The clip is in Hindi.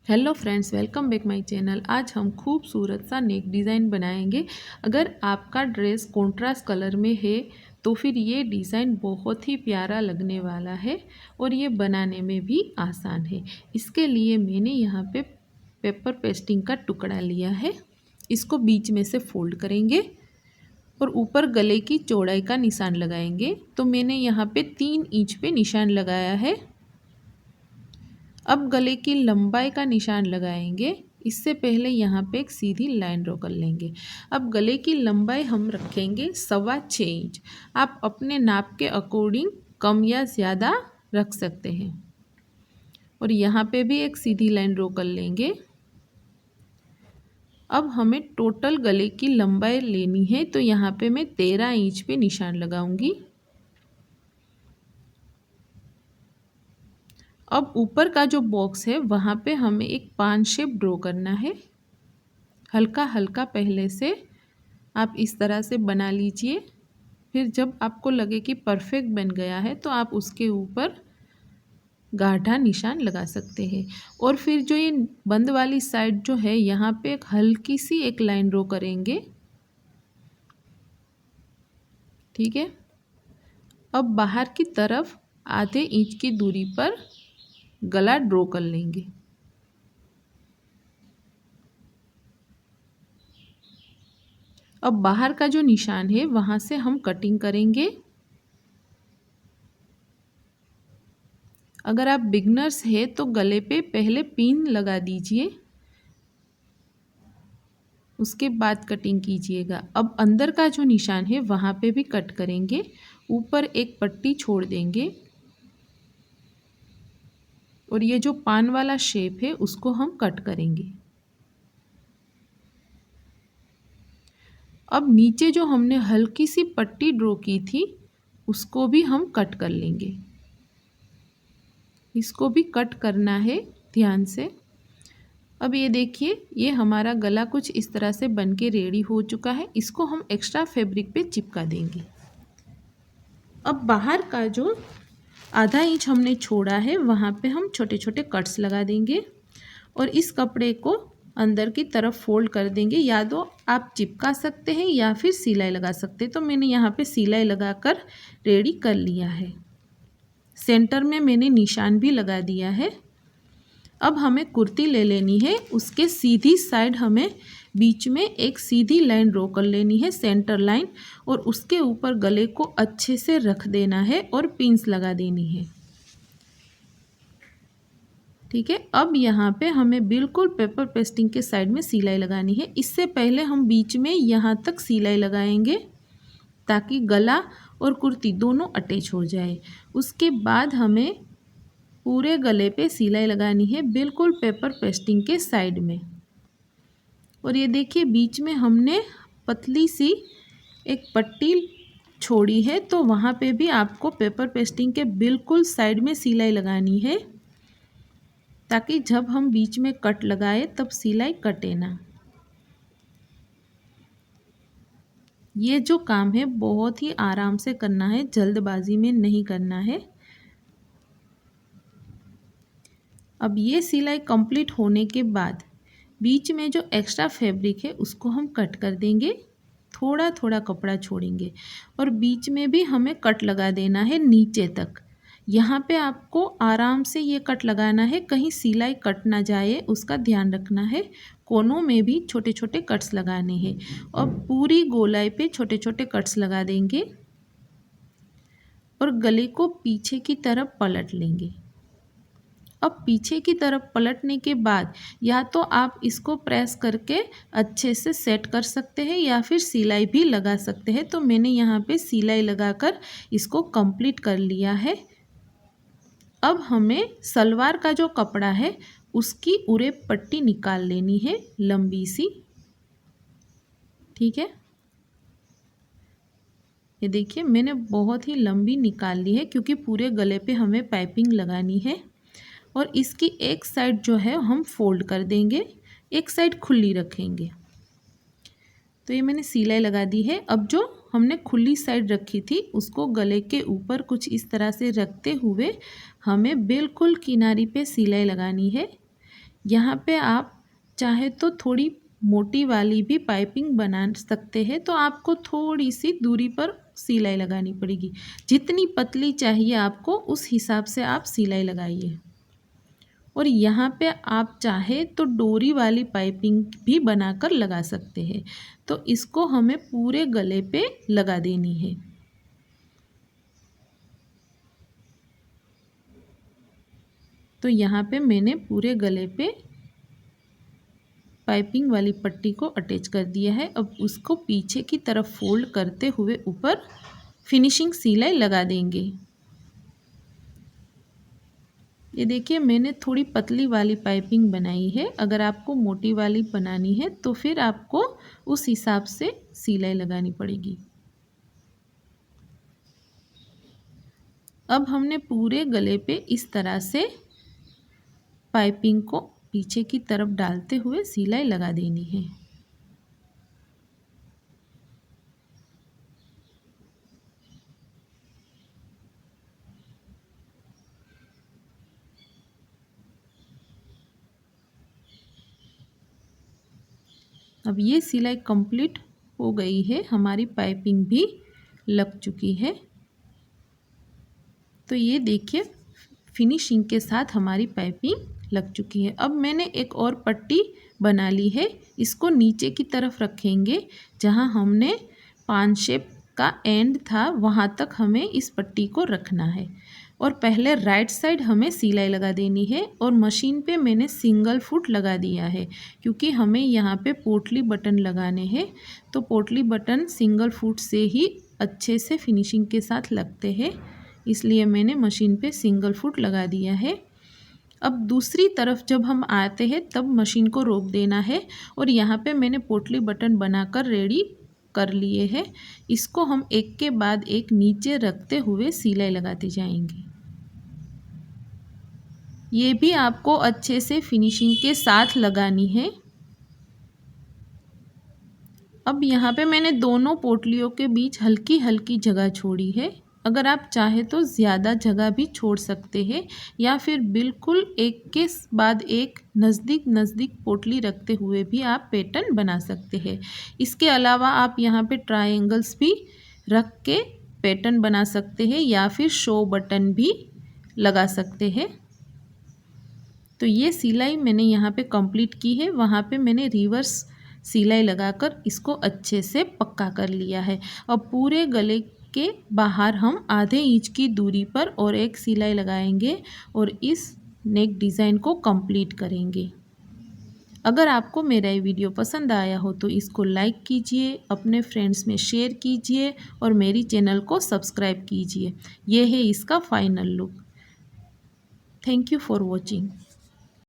Hello friends, welcome back my channel. आज हम खूबसूरत सा नेक डिज़ाइन बनाएंगे। अगर आपका ड्रेस कॉन्ट्रास्ट कलर में है तो फिर ये डिज़ाइन बहुत ही प्यारा लगने वाला है और ये बनाने में भी आसान है। इसके लिए मैंने यहाँ पे पेपर पेस्टिंग का टुकड़ा लिया है। इसको बीच में से फोल्ड करेंगे और ऊपर गले की चौड़ाई का निशान लगाएंगे। तो मैंने यहाँ पे 3 इंच पे निशान लगाया है। अब गले की लंबाई का निशान लगाएंगे। इससे पहले यहाँ पे एक सीधी लाइन ड्रॉ कर लेंगे। अब गले की लंबाई हम रखेंगे 6.25 इंच। आप अपने नाप के अकॉर्डिंग कम या ज़्यादा रख सकते हैं। और यहाँ पे भी एक सीधी लाइन ड्रॉ कर लेंगे। अब हमें टोटल गले की लंबाई लेनी है, तो यहाँ पे मैं 13 इंच पे निशान लगाऊंगी। अब ऊपर का जो बॉक्स है वहाँ पे हमें एक पान शेप ड्रॉ करना है। हल्का हल्का पहले से आप इस तरह से बना लीजिए। फिर जब आपको लगे कि परफेक्ट बन गया है तो आप उसके ऊपर गाढ़ा निशान लगा सकते हैं। और फिर जो ये बंद वाली साइड जो है यहाँ पे एक हल्की सी एक लाइन ड्रॉ करेंगे। ठीक है। अब बाहर की तरफ आधे इंच की दूरी पर गला ड्रॉ कर लेंगे। अब बाहर का जो निशान है वहाँ से हम कटिंग करेंगे। अगर आप बिगनर्स हैं तो गले पे पहले पिन लगा दीजिए, उसके बाद कटिंग कीजिएगा। अब अंदर का जो निशान है वहाँ पे भी कट करेंगे। ऊपर एक पट्टी छोड़ देंगे और ये जो पान वाला शेप है उसको हम कट करेंगे। अब नीचे जो हमने हल्की सी पट्टी ड्रॉ की थी उसको भी हम कट कर लेंगे। इसको भी कट करना है ध्यान से। अब ये देखिए, ये हमारा गला कुछ इस तरह से बन के रेडी हो चुका है। इसको हम एक्स्ट्रा फैब्रिक पे चिपका देंगे। अब बाहर का जो आधा इंच हमने छोड़ा है वहाँ पे हम छोटे छोटे कट्स लगा देंगे और इस कपड़े को अंदर की तरफ फोल्ड कर देंगे। या तो आप चिपका सकते हैं या फिर सिलाई लगा सकते हैं। तो मैंने यहाँ पे सिलाई लगाकर रेडी कर लिया है। सेंटर में मैंने निशान भी लगा दिया है। अब हमें कुर्ती ले लेनी है। उसके सीधी साइड हमें बीच में एक सीधी लाइन ड्रॉ कर लेनी है, सेंटर लाइन, और उसके ऊपर गले को अच्छे से रख देना है और पिंस लगा देनी है। ठीक है। अब यहाँ पे हमें बिल्कुल पेपर पेस्टिंग के साइड में सिलाई लगानी है। इससे पहले हम बीच में यहाँ तक सिलाई लगाएंगे ताकि गला और कुर्ती दोनों अटैच हो जाए। उसके बाद हमें पूरे गले पे सिलाई लगानी है बिल्कुल पेपर पेस्टिंग के साइड में। और ये देखिए, बीच में हमने पतली सी एक पट्टी छोड़ी है, तो वहाँ पे भी आपको पेपर पेस्टिंग के बिल्कुल साइड में सिलाई लगानी है ताकि जब हम बीच में कट लगाए तब सिलाई कटे ना। ये जो काम है बहुत ही आराम से करना है, जल्दबाजी में नहीं करना है। अब ये सिलाई कंप्लीट होने के बाद बीच में जो एक्स्ट्रा फैब्रिक है उसको हम कट कर देंगे। थोड़ा थोड़ा कपड़ा छोड़ेंगे और बीच में भी हमें कट लगा देना है नीचे तक। यहाँ पे आपको आराम से ये कट लगाना है, कहीं सिलाई कट ना जाए उसका ध्यान रखना है। कोनों में भी छोटे छोटे कट्स लगाने हैं और पूरी गोलाई पे छोटे छोटे कट्स लगा देंगे और गले को पीछे की तरफ पलट लेंगे। अब पीछे की तरफ पलटने के बाद या तो आप इसको प्रेस करके अच्छे से सेट कर सकते हैं या फिर सिलाई भी लगा सकते हैं। तो मैंने यहाँ पे सिलाई लगाकर इसको कंप्लीट कर लिया है। अब हमें सलवार का जो कपड़ा है उसकी उरे पट्टी निकाल लेनी है, लंबी सी। ठीक है। ये देखिए, मैंने बहुत ही लंबी निकाल ली है क्योंकि पूरे गले पे हमें पाइपिंग लगानी है। और इसकी एक साइड जो है हम फोल्ड कर देंगे, एक साइड खुली रखेंगे। तो ये मैंने सिलाई लगा दी है। अब जो हमने खुली साइड रखी थी उसको गले के ऊपर कुछ इस तरह से रखते हुए हमें बिल्कुल किनारी पे सिलाई लगानी है। यहाँ पे आप चाहे तो थोड़ी मोटी वाली भी पाइपिंग बना सकते हैं, तो आपको थोड़ी सी दूरी पर सिलाई लगानी पड़ेगी। जितनी पतली चाहिए आपको उस हिसाब से आप सिलाई लगाइए। और यहाँ पे आप चाहे तो डोरी वाली पाइपिंग भी बनाकर लगा सकते हैं। तो इसको हमें पूरे गले पे लगा देनी है। तो यहाँ पे मैंने पूरे गले पे पाइपिंग वाली पट्टी को अटैच कर दिया है। अब उसको पीछे की तरफ फोल्ड करते हुए ऊपर फिनिशिंग सिलाई लगा देंगे। ये देखिए मैंने थोड़ी पतली वाली पाइपिंग बनाई है। अगर आपको मोटी वाली बनानी है तो फिर आपको उस हिसाब से सिलाई लगानी पड़ेगी। अब हमने पूरे गले पे इस तरह से पाइपिंग को पीछे की तरफ डालते हुए सिलाई लगा देनी है। अब ये सिलाई कंप्लीट हो गई है, हमारी पाइपिंग भी लग चुकी है। तो ये देखिए फिनिशिंग के साथ हमारी पाइपिंग लग चुकी है। अब मैंने एक और पट्टी बना ली है, इसको नीचे की तरफ रखेंगे। जहाँ हमने 5 शेप का एंड था वहाँ तक हमें इस पट्टी को रखना है। और पहले राइट साइड हमें सिलाई लगा देनी है। और मशीन पे मैंने सिंगल फुट लगा दिया है, क्योंकि हमें यहाँ पे पोटली बटन लगाने हैं। तो पोटली बटन सिंगल फुट से ही अच्छे से फिनिशिंग के साथ लगते हैं, इसलिए मैंने मशीन पे सिंगल फुट लगा दिया है। अब दूसरी तरफ जब हम आते हैं तब मशीन को रोक देना है। और यहाँ पे मैंने पोटली बटन बनाकर रेडी कर लिए हैं। इसको हम एक के बाद एक नीचे रखते हुए सिलाई लगाते जाएंगे। ये भी आपको अच्छे से फिनिशिंग के साथ लगानी है। अब यहाँ पे मैंने दोनों पोटलियों के बीच हल्की हल्की जगह छोड़ी है। अगर आप चाहे तो ज़्यादा जगह भी छोड़ सकते हैं, या फिर बिल्कुल एक के बाद एक नज़दीक नज़दीक पोटली रखते हुए भी आप पैटर्न बना सकते हैं। इसके अलावा आप यहाँ पे ट्रायंगल्स भी रख के पैटर्न बना सकते हैं, या फिर शो बटन भी लगा सकते हैं। तो ये सिलाई मैंने यहाँ पे कंप्लीट की है। वहाँ पे मैंने रिवर्स सिलाई लगाकर इसको अच्छे से पक्का कर लिया है। अब पूरे गले के बाहर हम आधे इंच की दूरी पर और एक सिलाई लगाएंगे और इस नेक डिज़ाइन को कंप्लीट करेंगे। अगर आपको मेरा ये वीडियो पसंद आया हो तो इसको लाइक कीजिए, अपने फ्रेंड्स में शेयर कीजिए और मेरी चैनल को सब्सक्राइब कीजिए। ये है इसका final look. Thank you for watching.